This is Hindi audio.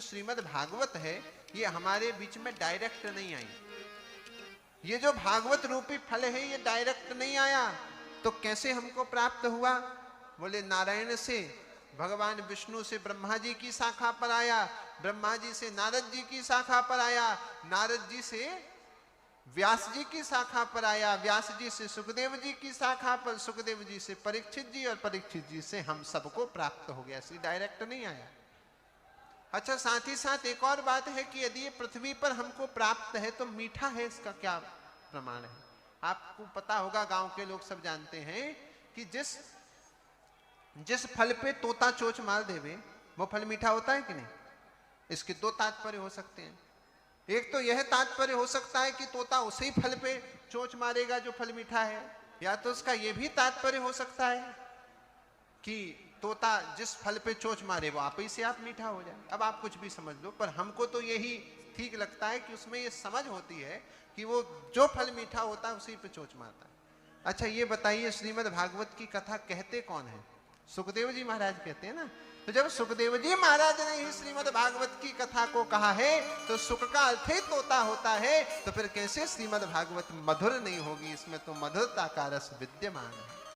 श्रीमद् भागवत है ये हमारे बीच में डायरेक्ट नहीं आई। ये जो भागवत रूपी फल है ये डायरेक्ट नहीं आया, तो कैसे हमको प्राप्त हुआ? बोले नारायण से, भगवान विष्णु से ब्रह्मा जी की शाखा पर आया, ब्रह्मा जी से नारद जी की शाखा पर आया, नारद जी से व्यास जी की शाखा पर आया, व्यास जी से सुखदेव जी की शाखा पर, सुखदेव जी से परीक्षित जी, और परीक्षित जी से हम सबको प्राप्त हो गया। इसलिए डायरेक्ट नहीं आया। अच्छा, साथ ही साथ एक और बात है कि यदि ये पृथ्वी पर हमको प्राप्त है तो मीठा है, इसका क्या प्रमाण है? आपको पता होगा, गांव के लोग सब जानते हैं कि जिस फल पे तोता चोंच मार देवे वो फल मीठा होता है कि नहीं? इसके दो तात्पर्य हो सकते हैं। एक तो यह तात्पर्य हो सकता है कि तोता उसी फल पे चोंच मारेगा जो फल मीठा है, या तो उसका यह भी तात्पर्य हो सकता है कि तोता जिस फल पे चोंच मारे वो आप ही से आप मीठा हो जाए। अब आप कुछ भी समझ लो, पर हमको तो यही ठीक लगता है कि उसमें ये समझ होती है कि वो जो फल मीठा होता है उसी पे चोंच मारता है। अच्छा, ये बताइए श्रीमद् भागवत की कथा कहते कौन है? सुखदेव जी महाराज कहते हैं ना। तो जब सुखदेव जी महाराज ने ही श्रीमद् भागवत की कथा को कहा है तो सुख का अर्थ ही तोता होता है, तो फिर कैसे श्रीमद् भागवत मधुर नहीं होगी? इसमें तो मधुरता का रस विद्यमान है।